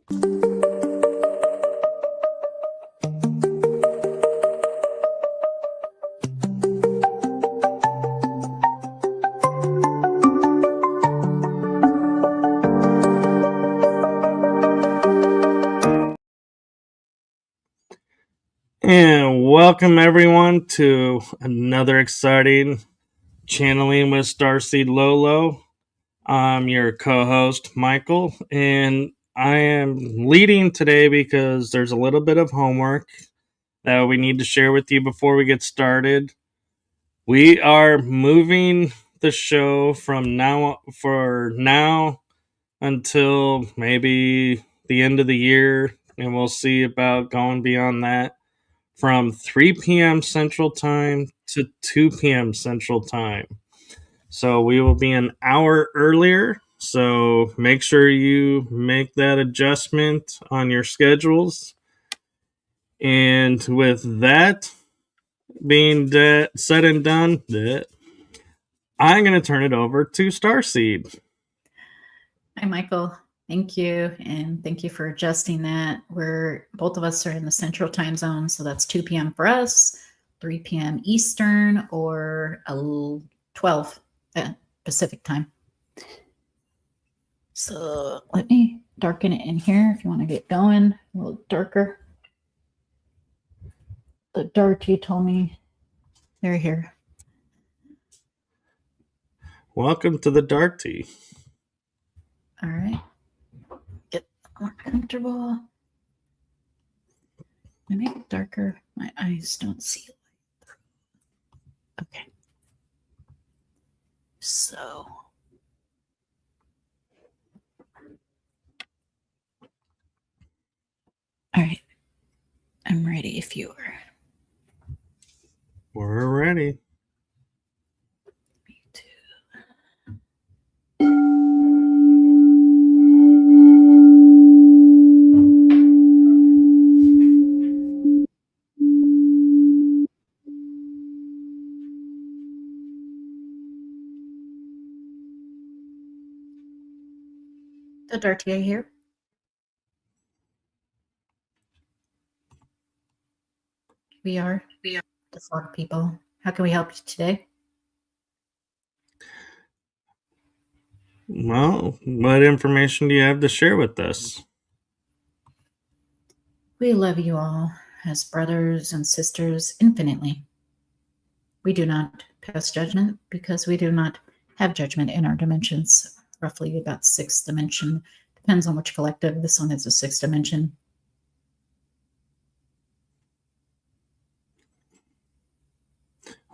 And welcome everyone to another exciting Channeling with Starseed Lolo. I'm your co-host Michael, and I am leading today because there's a little bit of homework that we need to share with you before we get started. We are moving the show from now until maybe the end of the year, and we'll see about going beyond that, from 3 p.m. Central Time to 2 p.m. Central Time. So we will be an hour earlier. So make sure you make that adjustment on your schedules. And with that being said and done, I'm going to turn it over to Starseed. Hi, Michael. Thank you. And thank you for adjusting that. Both of us are in the central time zone. So that's 2 p.m. for us, 3 p.m. Eastern, or 12 Pacific time. So let me darken it in here if you want to get going. A little darker. The Darty told me they're here. Welcome to the Darty. All right. Get more comfortable. I make it darker. My eyes don't see it. Okay. So. All right. I'm ready if you are. We're ready. Me too. The Darty here. We are the Frog People. How can we help you today? Well, what information do you have to share with us? We love you all as brothers and sisters infinitely. We do not pass judgment because we do not have judgment in our dimensions. Roughly about sixth dimension. Depends on which collective. This one is a sixth dimension.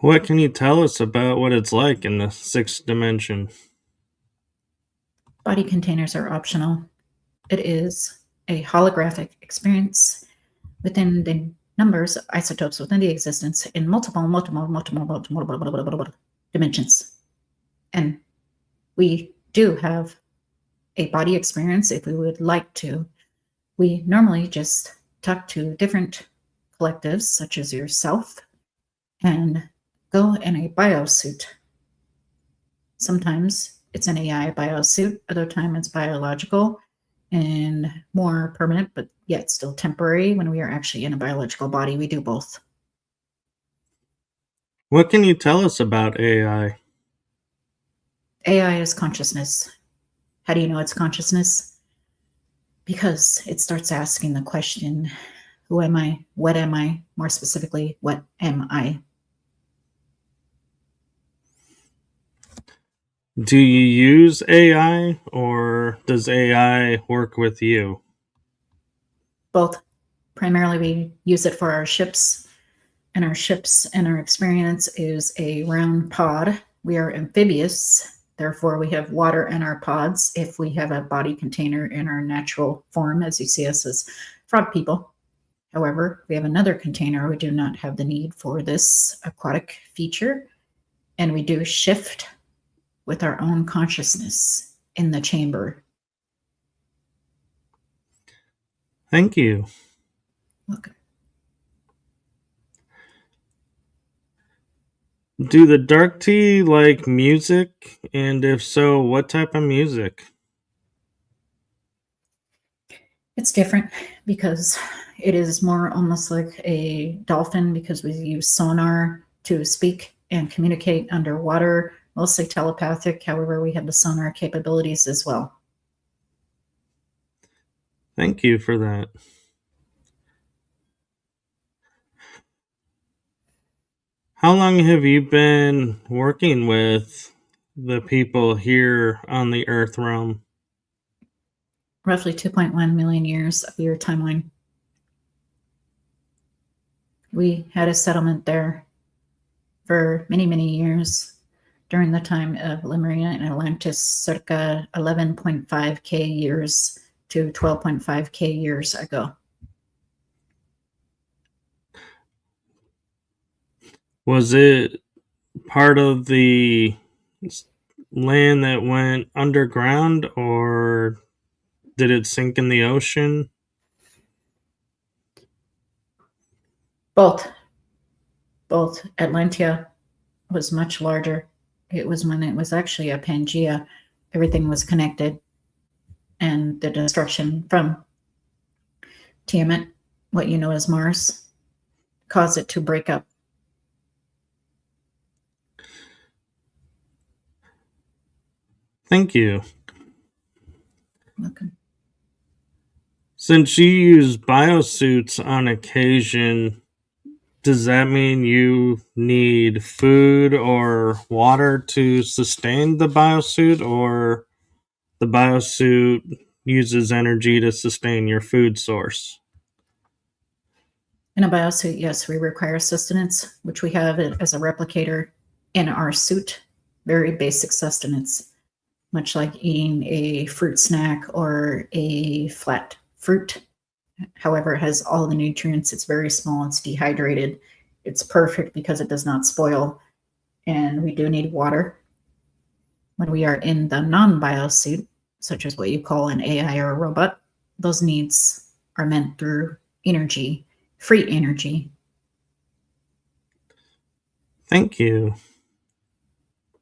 What can you tell us about what it's like in the sixth dimension? Body containers are optional. It is a holographic experience within the numbers of isotopes within the existence in multiple dimensions. And we do have a body experience if we would like to. We normally just talk to different collectives, such as yourself, and go in a biosuit. Sometimes it's an AI biosuit, other time it's biological and more permanent, but yet still temporary. When we are actually in a biological body, we do both. What can you tell us about AI? AI is consciousness. How do you know it's consciousness? Because it starts asking the question, who am I? What am I? More specifically, what am I? Do you use AI or does AI work with you? Both. Primarily, we use it for our ships, and our ships and our experience is a round pod. We are amphibious, therefore we have water in our pods if we have a body container in our natural form, as you see us as frog people. However, we have another container. We do not have the need for this aquatic feature, and we do shift with our own consciousness in the chamber. Thank you. Welcome. Do the Darty like music? And if so, what type of music? It's different because it is more almost like a dolphin because we use sonar to speak and communicate underwater, mostly telepathic. However, we have the sonar capabilities as well. Thank you for that. How long have you been working with the people here on the Earth realm? Roughly 2.1 million years of your timeline. We had a settlement there for many, many years during the time of Lemuria and Atlantis, circa 11.5K years to 12.5K years ago. Was it part of the land that went underground, or did it sink in the ocean? Both. Atlantia was much larger. It was when it was actually a Pangea. Everything was connected. And the destruction from Tiamat, what you know as Mars, caused it to break up. Thank you. Welcome. Since you use biosuits on occasion, does that mean you need food or water to sustain the biosuit, or the biosuit uses energy to sustain your food source? In a biosuit, yes, we require sustenance, which we have as a replicator in our suit. Very basic sustenance, much like eating a fruit snack or a flat fruit. However, it has all the nutrients. It's very small. It's dehydrated. It's perfect because it does not spoil. And we do need water. When we are in the non-biosuit, such as what you call an AI or a robot, those needs are met through energy, free energy. Thank you.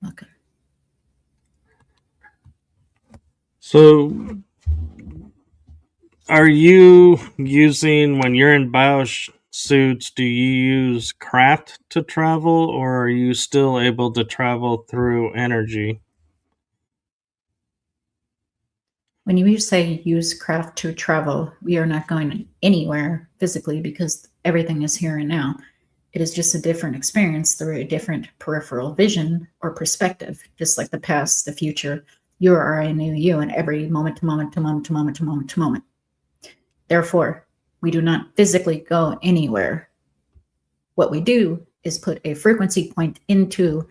Okay. So, are you using, when you're in biosuits, do you use craft to travel, or are you still able to travel through energy? When you say use craft to travel, we are not going anywhere physically because everything is here and now. It is just a different experience through a different peripheral vision or perspective, just like the past, the future. You are a new you in every moment to moment to moment to moment to moment to moment. Therefore, we do not physically go anywhere. What we do is put a frequency point into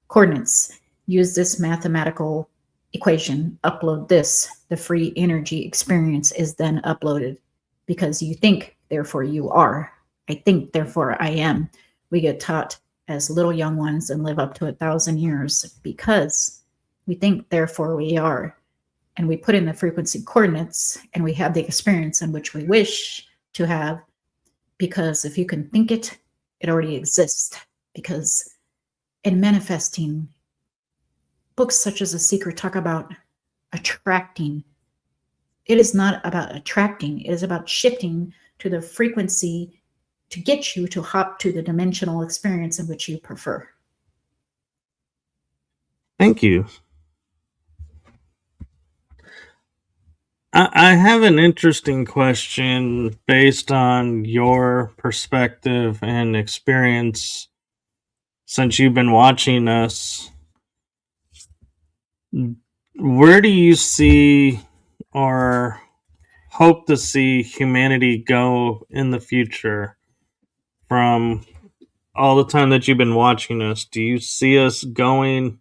coordinates, use this mathematical equation, upload this, the free energy experience is then uploaded because you think, therefore you are. I think, therefore I am. We get taught as little young ones and live up to 1,000 years because we think, therefore we are. And we put in the frequency coordinates and we have the experience in which we wish to have, because if you can think it, it already exists. Because in manifesting, books such as The Secret talk about attracting. It is not about attracting, it is about shifting to the frequency to get you to hop to the dimensional experience in which you prefer. Thank you. I have an interesting question based on your perspective and experience since you've been watching us. Where do you see or hope to see humanity go in the future from all the time that you've been watching us? Do you see us going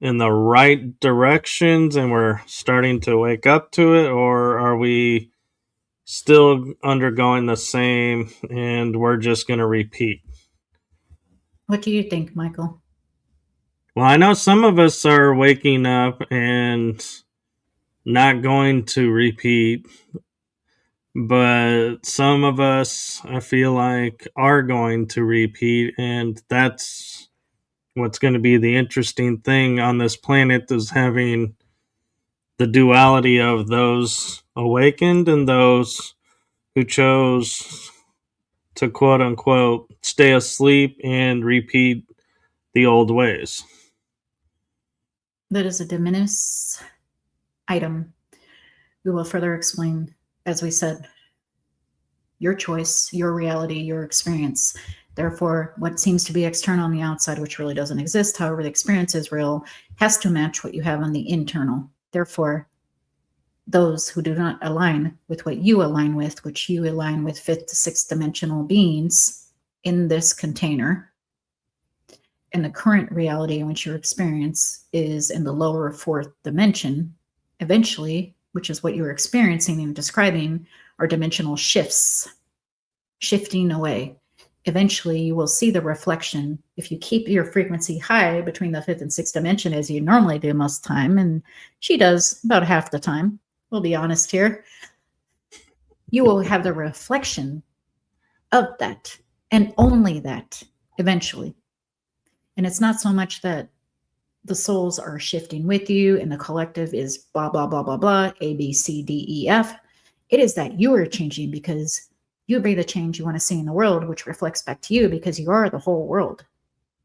in the right directions and we're starting to wake up to it, or are we still undergoing the same and we're just going to repeat? What do you think, Michael? Well, I know some of us are waking up and not going to repeat, but some of us, I feel like, are going to repeat, and that's what's going to be the interesting thing on this planet, is having the duality of those awakened and those who chose to quote unquote stay asleep and repeat the old ways. That is a de minimis item. We will further explain, as we said, your choice, your reality, your experience. Therefore, what seems to be external on the outside, which really doesn't exist, however, the experience is real, has to match what you have on the internal. Therefore, those who do not align with what you align with, which you align with fifth to sixth dimensional beings in this container, and the current reality in which your experience is in the lower fourth dimension, eventually, which is what you're experiencing and describing, are dimensional shifts, shifting away. Eventually, you will see the reflection. If you keep your frequency high between the fifth and sixth dimension, as you normally do most time, and she does about half the time, we'll be honest here, you will have the reflection of that and only that eventually. And it's not so much that the souls are shifting with you and the collective is blah, blah, blah, blah, blah, A, B, C, D, E, F. It is that you are changing because you be the change you want to see in the world, which reflects back to you because you are the whole world.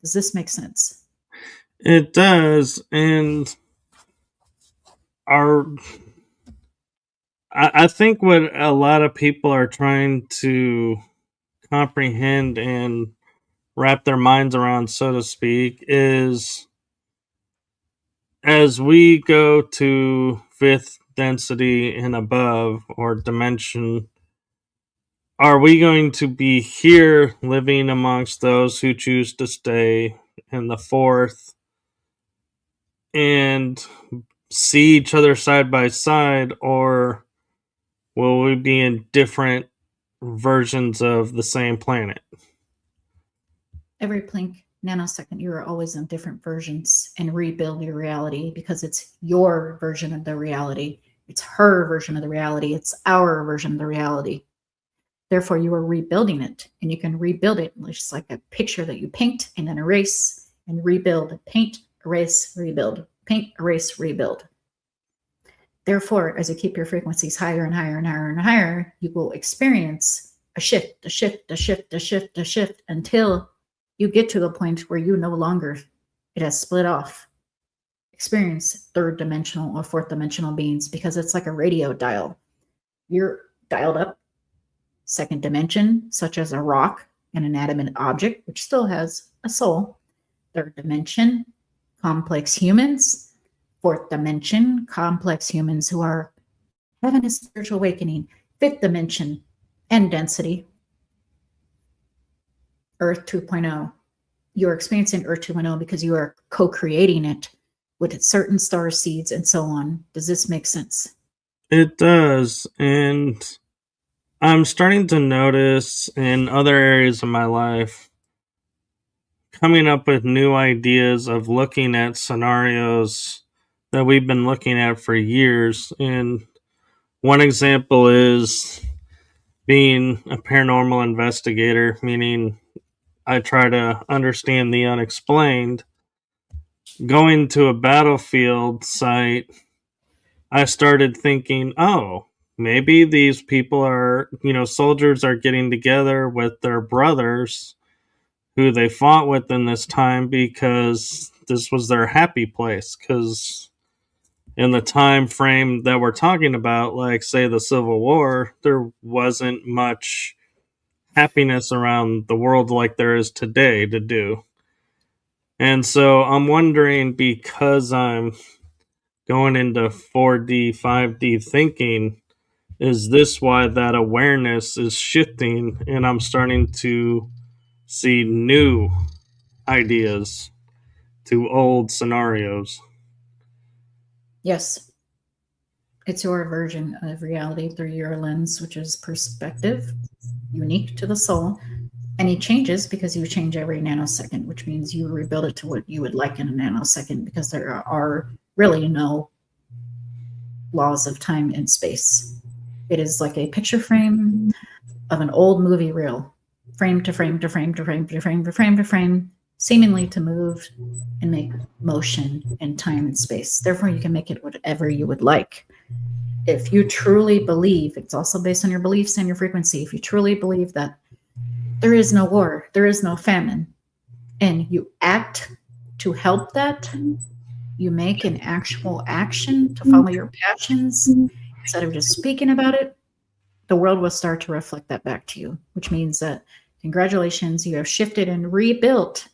Does this make sense? It does. And our I think what a lot of people are trying to comprehend and wrap their minds around, so to speak, is as we go to fifth density and above or dimension, are we going to be here living amongst those who choose to stay in the fourth and see each other side by side, or will we be in different versions of the same planet? Every blink, nanosecond, you are always in different versions and rebuild your reality because it's your version of the reality. It's her version of the reality. It's our version of the reality. Therefore, you are rebuilding it, and you can rebuild it just like a picture that you paint and then erase and rebuild. Paint, erase, rebuild. Paint, erase, rebuild. Therefore, as you keep your frequencies higher and higher and higher and higher, you will experience a shift, a shift, a shift, a shift, a shift until you get to the point where you no longer, it has split off. Experience third dimensional or fourth dimensional beings because it's like a radio dial. You're dialed up second dimension, such as a rock, an inanimate object, which still has a soul. Third dimension, complex humans. Fourth dimension, complex humans who are having a spiritual awakening. Fifth dimension, and density. Earth 2.0. You're experiencing Earth 2.0 because you are co-creating it with certain star seeds and so on. Does this make sense? It does. And I'm starting to notice in other areas of my life coming up with new ideas of looking at scenarios that we've been looking at for years. And one example is being a paranormal investigator, meaning I try to understand the unexplained. Going to a battlefield site, I started thinking, oh, maybe these people are, soldiers are getting together with their brothers who they fought with in this time because this was their happy place. Because in the time frame that we're talking about, like, say, the Civil War, there wasn't much happiness around the world like there is today to do. And so I'm wondering, because I'm going into 4D, 5D thinking, is this why that awareness is shifting and I'm starting to see new ideas to old scenarios? Yes. It's your version of reality through your lens, which is perspective, unique to the soul. And it changes because you change every nanosecond, which means you rebuild it to what you would like in a nanosecond because there are really no laws of time and space. It is like a picture frame of an old movie reel, frame to frame to frame to frame to frame to frame to frame. seemingly to move and make motion in time and space. Therefore, you can make it whatever you would like. If you truly believe, it's also based on your beliefs and your frequency. If you truly believe that there is no war, there is no famine, and you act to help that, you make an actual action to follow your passions instead of just speaking about it, the world will start to reflect that back to you, which means that congratulations, you have shifted and rebuilt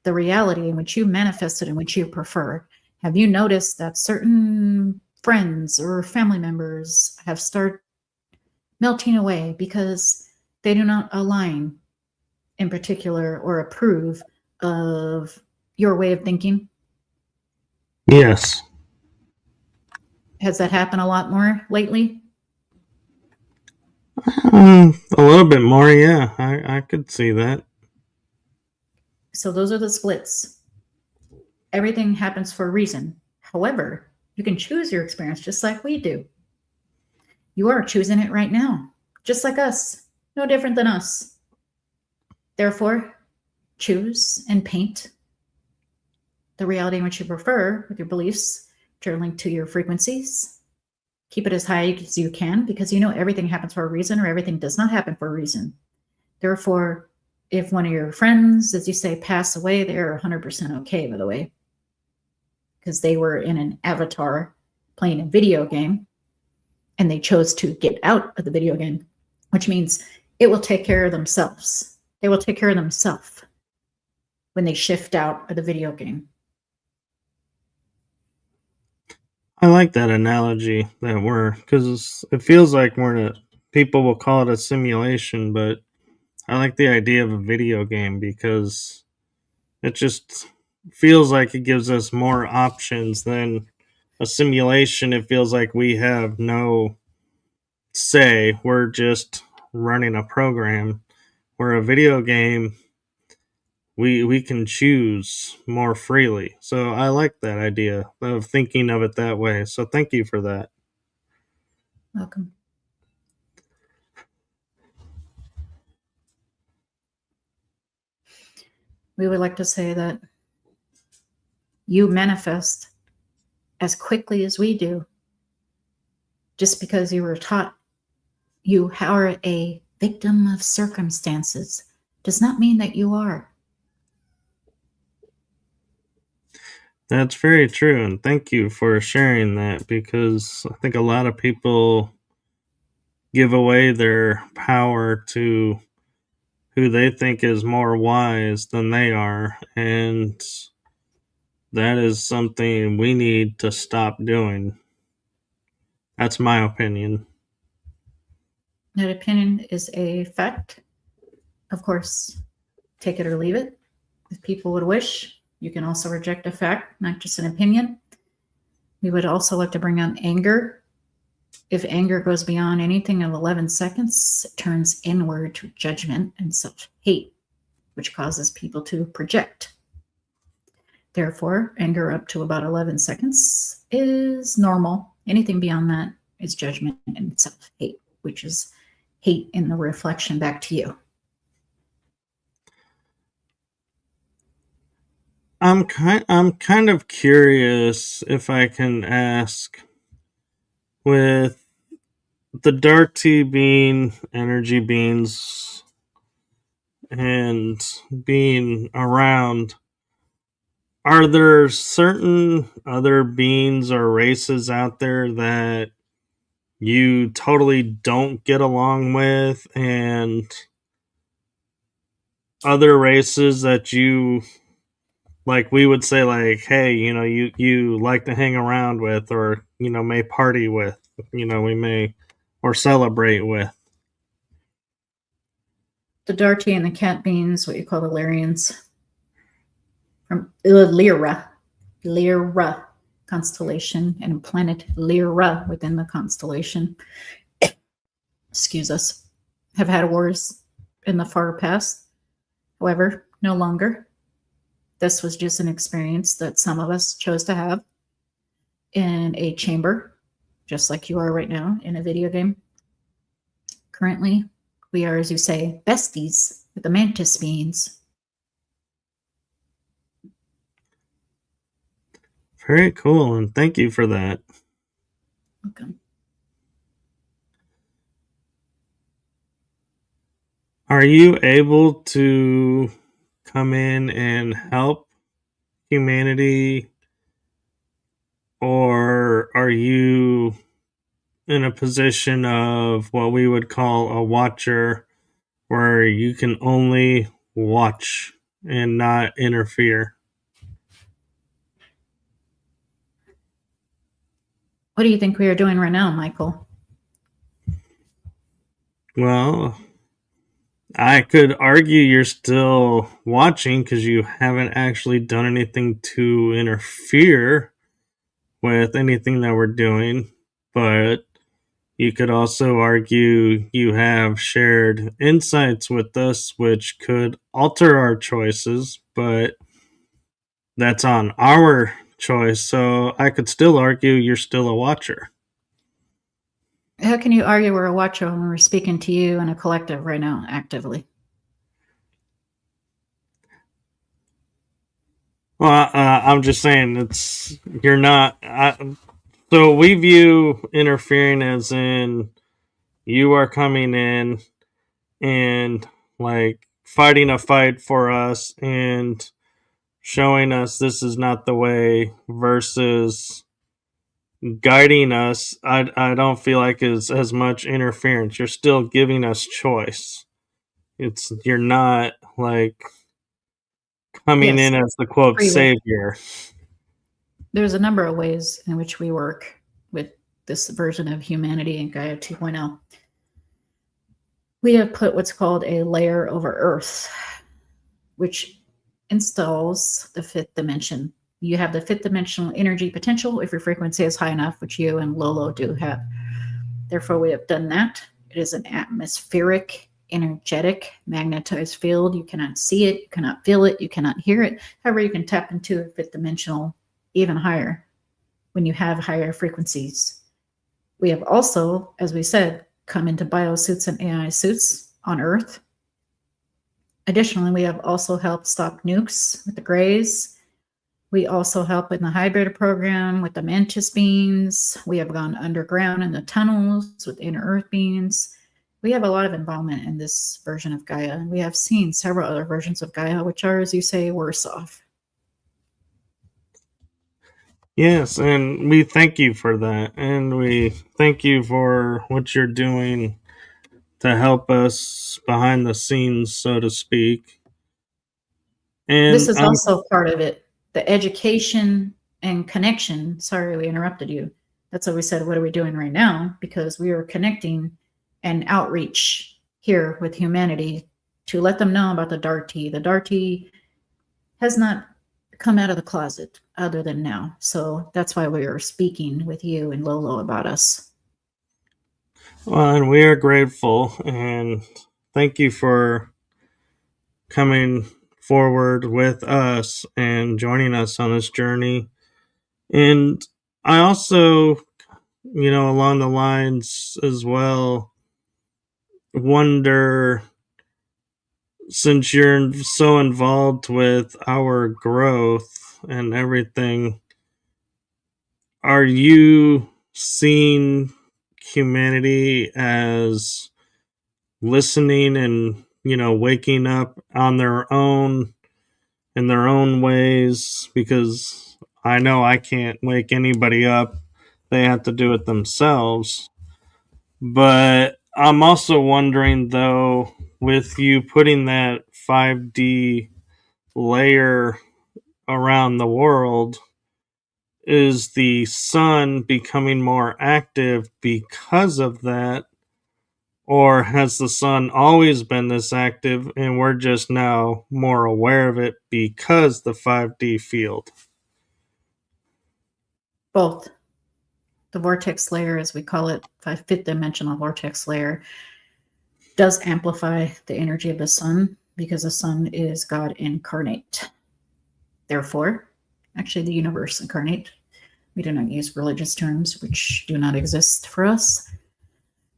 the reality in which you manifested, in which you prefer. Have you noticed that certain friends or family members have started melting away because they do not align in particular or approve of your way of thinking? Yes. Has that happened a lot more lately? A little bit more, yeah. I could see that. So those are the splits. Everything happens for a reason. However, you can choose your experience just like we do. You are choosing it right now, just like us, no different than us. Therefore, choose and paint the reality in which you prefer with your beliefs, journaling to your frequencies. Keep it as high as you can because you know everything happens for a reason or everything does not happen for a reason. Therefore, if one of your friends, as you say, pass away, they're 100% okay, by the way, because they were in an avatar playing a video game and they chose to get out of the video game, which means it will take care of themselves. They will take care of themselves when they shift out of the video game. I like that analogy that because it feels like we're in a, people will call it a simulation, but I like the idea of a video game because it just feels like it gives us more options than a simulation. It feels like we have no say. We're just running a program. Where a video game, we can choose more freely. So I like that idea of thinking of it that way. So thank you for that. Welcome. We would like to say that you manifest as quickly as we do just because you were taught you are a victim of circumstances does not mean that you are. That's very true. And thank you for sharing that because I think a lot of people give away their power to who they think is more wise than they are. And that is something we need to stop doing. That's my opinion. That opinion is a fact. Of course, take it or leave it. If people would wish, you can also reject a fact, not just an opinion. We would also like to bring on anger. If anger goes beyond anything of 11 seconds, it turns inward to judgment and self-hate, which causes people to project. Therefore, anger up to about 11 seconds is normal. Anything beyond that is judgment and self-hate, which is hate in the reflection back to you. I'm kind of curious if I can ask, with the dark tea bean energy beans and being around, are there certain other beings or races out there that you totally don't get along with, and other races that you, like, we would say, like, hey, you like to hang around with, or may party with, we may, or celebrate with? The Darty and the cat beans, what you call the Lyrians, from Lyra constellation, and planet Lyra within the constellation, excuse us, have had wars in the far past. However, no longer. This was just an experience that some of us chose to have in a chamber, just like you are right now in a video game. Currently, we are, as you say, besties with the mantis beings. Very cool, and thank you for that. Okay. Are you able to come in and help humanity, or are you in a position of what we would call a watcher, where you can only watch and not interfere? What do you think we are doing right now, Michael? Well, I could argue you're still watching because you haven't actually done anything to interfere with anything that we're doing, but you could also argue you have shared insights with us which could alter our choices, but that's on our choice. So I could still argue you're still a watcher. How can you argue we're a watcher when we're speaking to you in a collective right now, actively? Well, I'm just saying it's you're not. So we view interfering as in you are coming in and like fighting a fight for us and showing us this is not the way versus guiding us. I don't feel like is as much interference. You're still giving us choice. It's you're not like coming Yes, in as the quote free will. savior. There's a number of ways in which we work with this version of humanity in Gaia 2.0. We have put what's called a layer over Earth, which installs the fifth dimension. You have the fifth dimensional energy potential if your frequency is high enough, which you and Lolo do have. Therefore, we have done that. It is an atmospheric, energetic, magnetized field. You cannot see it, you cannot feel it, you cannot hear it. However, you can tap into a fifth dimensional even higher when you have higher frequencies. We have also, as we said, come into biosuits and AI suits on Earth. Additionally, we have also helped stop nukes with the Greys. We also help in the hybrid program with the mantis beings. We have gone underground in the tunnels with inner earth beings. We have a lot of involvement in this version of Gaia. And we have seen several other versions of Gaia, which are, as you say, worse off. Yes, and we thank you for that. And we thank you for what you're doing to help us behind the scenes, so to speak. This And is also part of it, the education and connection. Sorry, we interrupted you. That's why we said, what are we doing right now? Because we are connecting and outreach here with humanity to let them know about the Darty. The Darty has not come out of the closet other than now. So that's why we are speaking with you and Lolo about us. well, and we are grateful and thank you for coming forward with us and joining us on this journey. And I also, along the lines as well, wonder since you're so involved with our growth and everything, are you seeing humanity as listening and, waking up on their own in their own ways? Because I know I can't wake anybody up, they have to do it themselves. But I'm also wondering, though, with you putting that 5D layer around the world, is the sun becoming more active because of that? Or has the sun always been this active and we're just now more aware of it because the 5D field? Both. The vortex layer, as we call it, fifth dimensional vortex layer, does amplify the energy of the sun because the sun is God incarnate. Therefore, actually, the universe incarnate. We do not use religious terms which do not exist for us.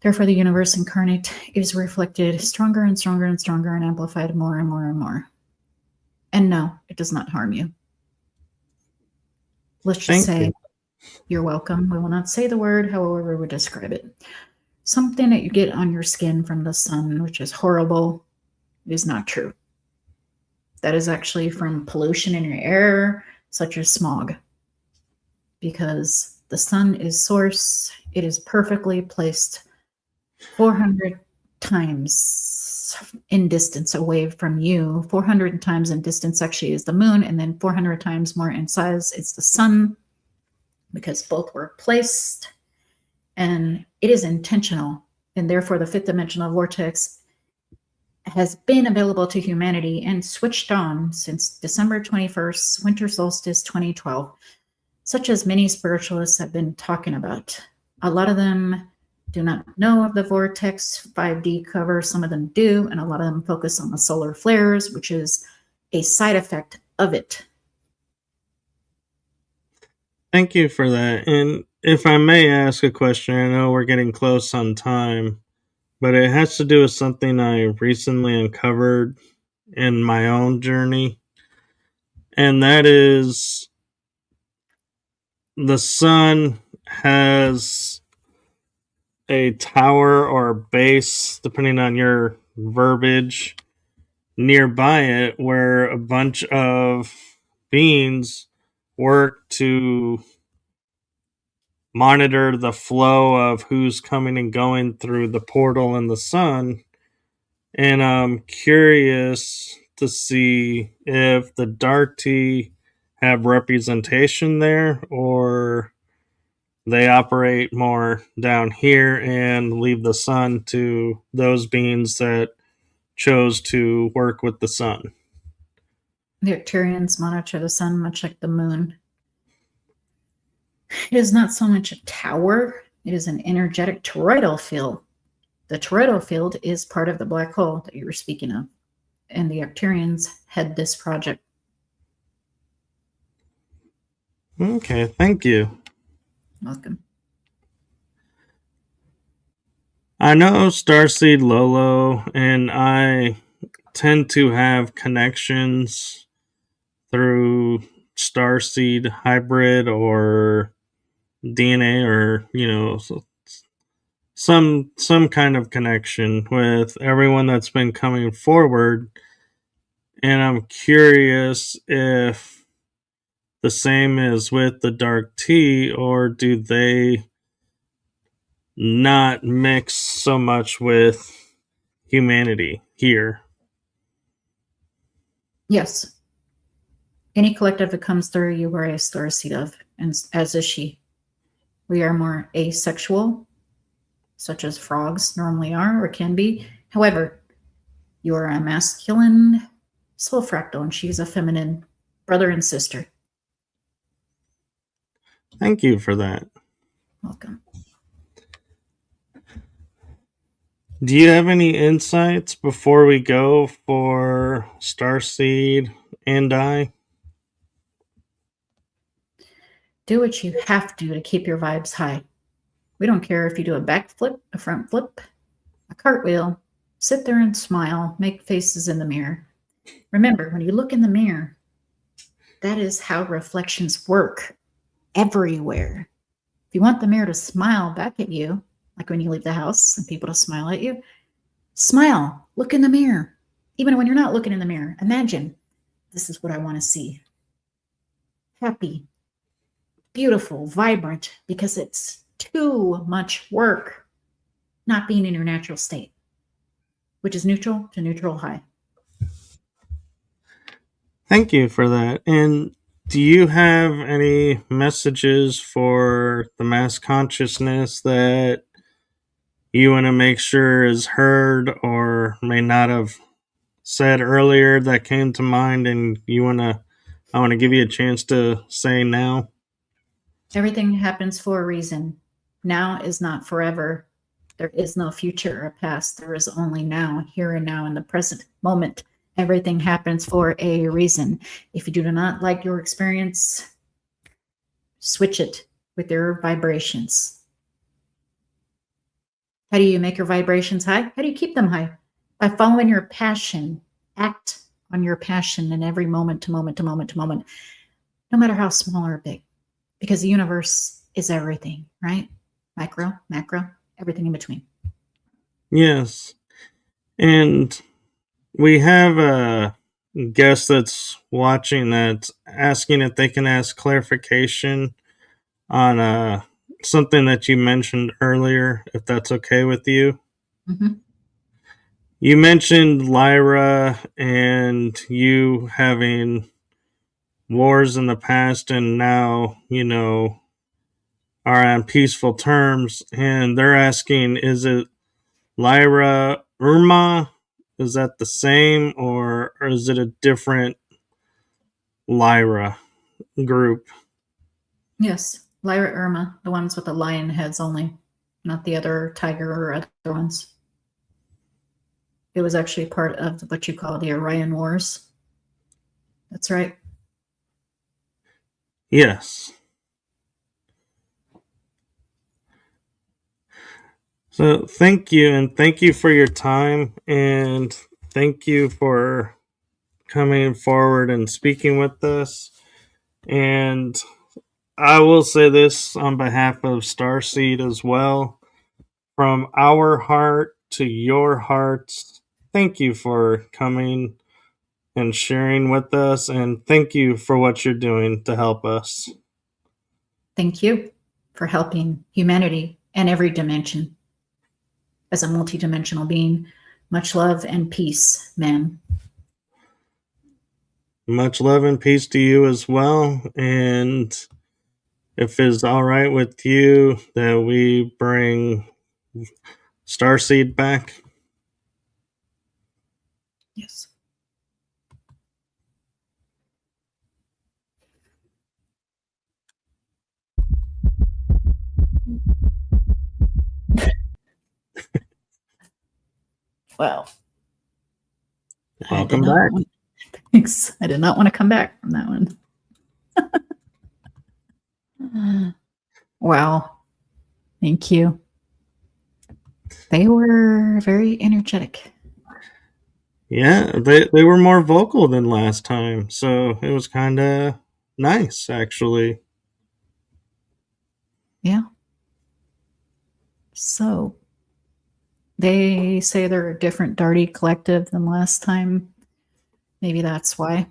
Therefore, the universe incarnate is reflected stronger and stronger and stronger and amplified more and more and more. And no, it does not harm you. Let's just Thank say you. you're welcome. We will not say the word, however we would describe it. Something that you get on your skin from the sun, which is horrible, is not true. That is actually from pollution in your air, such as smog. Because the sun is source, it is perfectly placed 400 times in distance away from you. 400 times in distance actually is the moon, and then 400 times more in size is the sun, because both were placed, and it is intentional. And therefore, the fifth dimensional vortex has been available to humanity and switched on since December 21st, winter solstice 2012, such as many spiritualists have been talking about. A lot of them do not know of the vortex 5D cover. Some of them do, and a lot of them focus on the solar flares, which is a side effect of it. Thank you for that. And if I may ask a question, I know we're getting close on time, but it has to do with something I recently uncovered in my own journey. And that is the sun has a tower or base, depending on your verbiage, nearby it where a bunch of beings work to monitor the flow of who's coming and going through the portal in the sun. And I'm curious to see if the dark tea have representation there, or they operate more down here and leave the sun to those beings that chose to work with the sun. The Arcturians monitor the sun much like the moon. It is not so much a tower, it is an energetic toroidal field. The toroidal field is part of the black hole that you were speaking of, and the Arcturians head this project. Okay, thank you. Welcome. I know Starseed Lolo and I tend to have connections through Starseed hybrid or DNA, or some kind of connection with everyone that's been coming forward. And I'm curious if the same is with the dark tea, or do they not mix so much with humanity here? Yes. Any collective that comes through, you are a starseed of, and as is she. We are more asexual, such as frogs normally are or can be. However, you are a masculine soul fractal, and she's a feminine brother and sister. Thank you for that. Welcome. Do you have any insights before we go for Starseed and I? Do what you have to keep your vibes high. We don't care if you do a back flip, a front flip, a cartwheel. Sit there and smile, make faces in the mirror. Remember, when you look in the mirror, that is how reflections work everywhere. If you want the mirror to smile back at you, like when you leave the house and people to smile at you, smile, look in the mirror. Even when you're not looking in the mirror, imagine, this is what I want to see. Happy, beautiful, vibrant, because it's too much work not being in your natural state, which is neutral to neutral high. Thank you for that. And do you have any messages for the mass consciousness that you want to make sure is heard or may not have said earlier that came to mind, and I want to give you a chance to say now? Everything happens for a reason. Now is not forever. There is no future or past. There is only now, here and now, in the present moment. Everything happens for a reason. If you do not like your experience, switch it with your vibrations. How do you make your vibrations high? How do you keep them high? By following your passion. Act on your passion in every moment to moment to moment to moment, no matter how small or big. because the universe is everything, right? Micro, macro, everything in between. Yes. And we have a guest that's watching that's asking if they can ask clarification on something that you mentioned earlier, if that's okay with you. Mm-hmm. You mentioned Lyra and you having wars in the past and now, are on peaceful terms. And they're asking, is it Lyra Irma? Is that the same or is it a different Lyra group? Yes, Lyra Irma, the ones with the lion heads only, not the other tiger or other ones. It was actually part of what you call the Orion Wars. That's right. Yes. So thank you, and thank you for your time, and thank you for coming forward and speaking with us. And I will say this on behalf of Starseed as well. From our heart to your hearts, thank you for coming and sharing with us, and thank you for what you're doing to help us. Thank you for helping humanity and every dimension as a multidimensional being. Much love and peace, ma'am. Much love and peace to you as well. And if it's all right with you that we bring Starseed back. Yes. Well, Welcome back. Thanks. I did not want to come back from that one. Wow. Thank you. They were very energetic. Yeah, they were more vocal than last time, so it was kind of nice, actually. Yeah. So they say they're a different Darty collective than last time. Maybe that's why.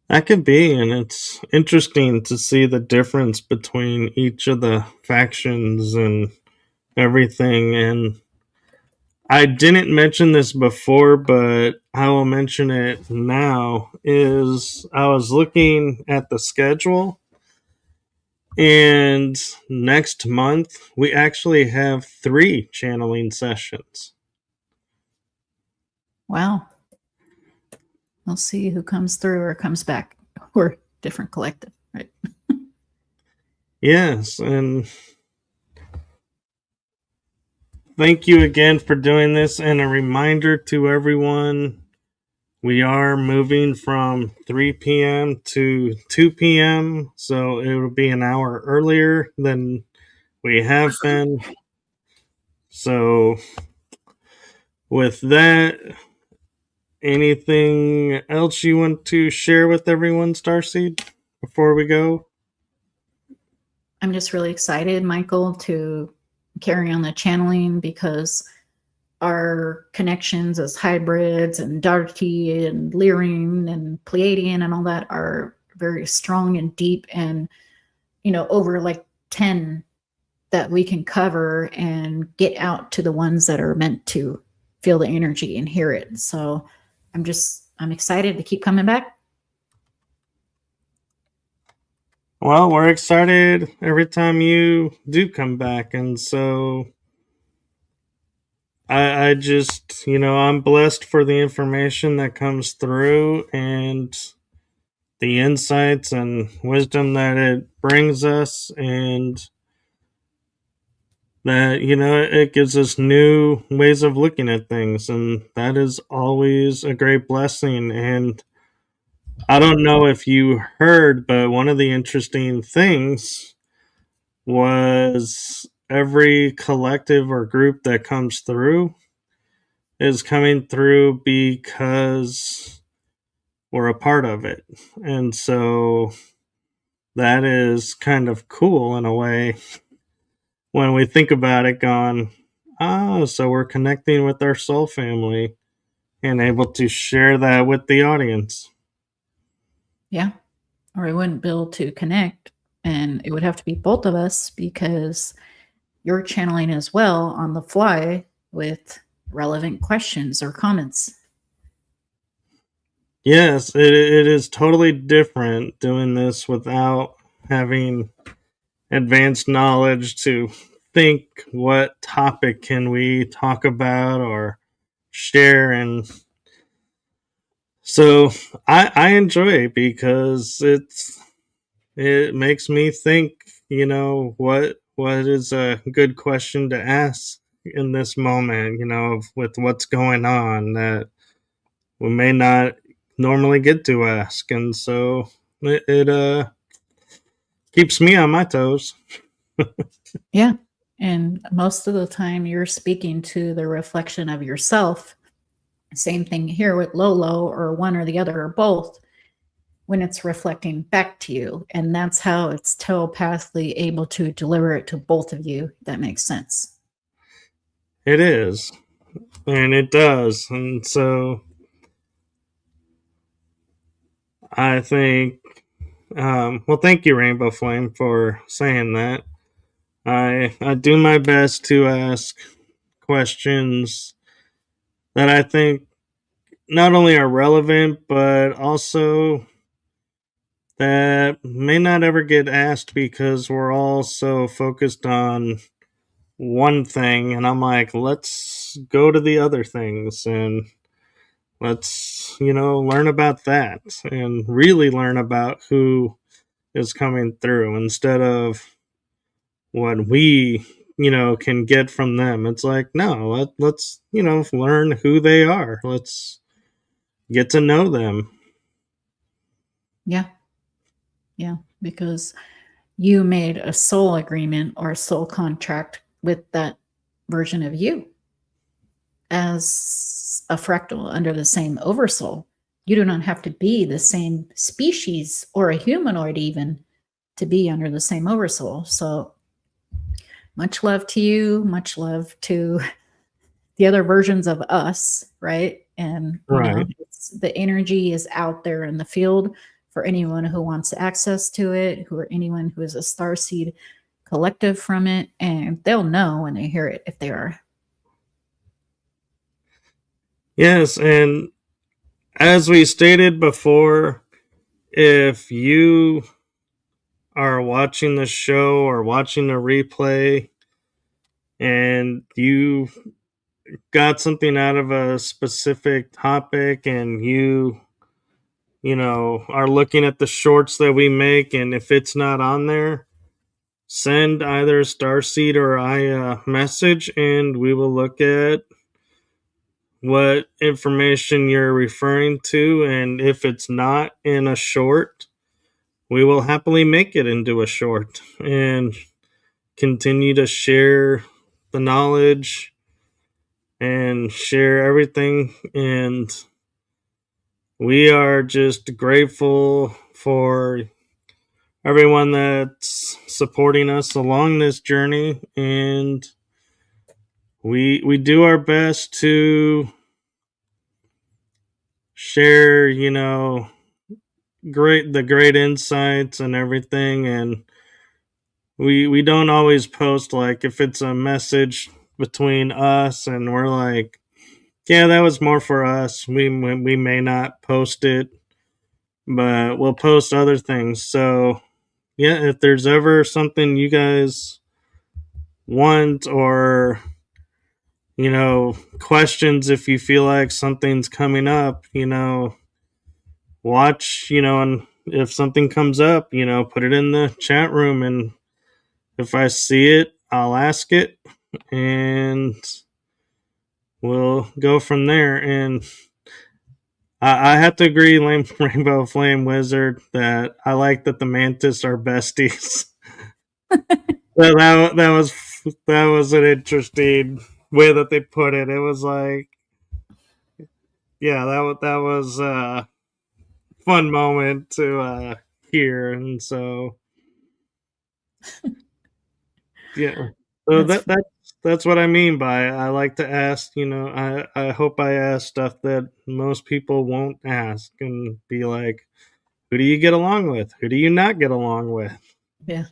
That could be, and it's interesting to see the difference between each of the factions and everything. And I didn't mention this before, but I will mention it now. Is I was looking at the schedule, and next month we actually have 3 channeling sessions. Wow. We'll see who comes through or comes back. Or different collective, right? Yes, and thank you again for doing this. And a reminder to everyone, we are moving from 3 p.m. to 2 p.m., so it will be an hour earlier than we have been. So, with that, anything else you want to share with everyone, Starseed, before we go? I'm just really excited, Michael, to carry on the channeling because our connections as hybrids and Darty and Lyrian and Pleiadian and all that are very strong and deep and, over like 10 that we can cover and get out to the ones that are meant to feel the energy and hear it. So I'm excited to keep coming back. Well, we're excited every time you do come back, and so I just, I'm blessed for the information that comes through and the insights and wisdom that it brings us, and that, it gives us new ways of looking at things. And that is always a great blessing. And I don't know if you heard, but one of the interesting things was every collective or group that comes through is coming through because we're a part of it. And so that is kind of cool in a way when we think about it, going, oh, so we're connecting with our soul family and able to share that with the audience. Yeah. Or we wouldn't be able to connect. And it would have to be both of us because you're channeling as well on the fly with relevant questions or comments. Yes, it is totally different doing this without having advanced knowledge to think what topic can we talk about or share. And so I enjoy it because it makes me think, what is a good question to ask in this moment, with what's going on that we may not normally get to ask. And so it keeps me on my toes. Yeah. And most of the time, you're speaking to the reflection of yourself. Same thing here with Lolo, or one or the other or both, when it's reflecting back to you. And that's how it's telepathically able to deliver it to both of you. That makes sense. It is, and it does. And so I think, well, thank you, Rainbow Flame, for saying that. I do my best to ask questions that I think not only are relevant, but also that may not ever get asked because we're all so focused on one thing. And I'm like, let's go to the other things and let's, learn about that and really learn about who is coming through instead of what we, can get from them. It's like, no, let's, learn who they are. Let's get to know them. Yeah. Yeah. Because you made a soul agreement or a soul contract with that version of you as a fractal under the same oversoul. You do not have to be the same species or a humanoid even to be under the same oversoul. So much love to you, much love to the other versions of us, right? And Right. the energy is out there in the field for anyone who wants access to it, anyone who is a starseed collective from it, and they'll know when they hear it if they are. Yes. And as we stated before, if you are watching the show or watching the replay and you got something out of a specific topic and are looking at the shorts that we make, and if it's not on there, send either Starseed or I a message and we will look at what information you're referring to. And if it's not in a short, we will happily make it into a short and continue to share the knowledge and share everything. And we are just grateful for everyone that's supporting us along this journey. And we do our best to share, great insights and everything. And we don't always post, like, if it's a message between us and we're like, yeah, that was more for us, we may not post it, but we'll post other things. So yeah, if there's ever something you guys want, or questions, if you feel like something's coming up, watch, and if something comes up, put it in the chat room, and if I see it, I'll ask it, and we'll go from there. And I have to agree, Rainbow Flame Wizard, that I like that the Mantis are besties. That was an interesting way that they put it. It was like, yeah, that was a fun moment to here, and so yeah. So That's that's what I mean by I like to ask. I hope I ask stuff that most people won't ask, and be like, who do you get along with? Who do you not get along with? yeah,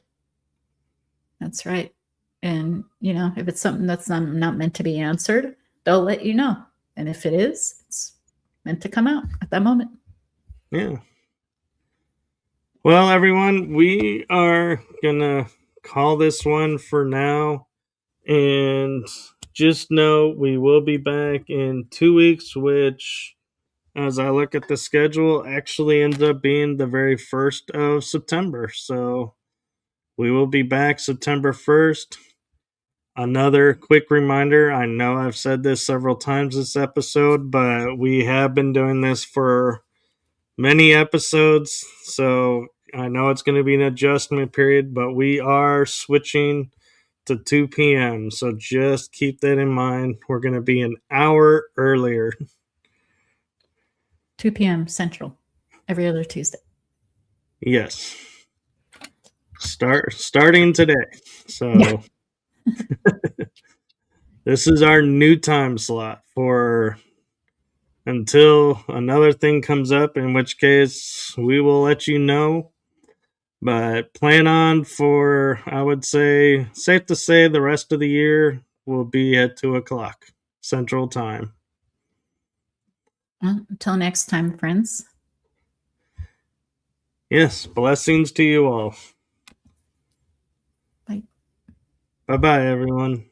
that's right. And if it's something that's not meant to be answered, they'll let you know. And if it is, it's meant to come out at that moment. Yeah. Well, everyone, we are gonna call this one for now. And just know we will be back in 2 weeks, which, as I look at the schedule, actually ends up being the very 1st of September. So we will be back September 1st. Another quick reminder, I know I've said this several times this episode, but we have been doing this for many episodes. So I know it's going to be an adjustment period, but we are switching to 2 p.m. So just keep that in mind. We're going to be an hour earlier. 2 p.m. Central, every other Tuesday. Yes. Starting today. So Yeah. this is our new time slot for until another thing comes up, in which case we will let you know. But plan on for, I would say, safe to say, the rest of the year will be at 2 o'clock Central Time. Well, until next time, friends. Yes, blessings to you all. Bye. Bye bye, everyone.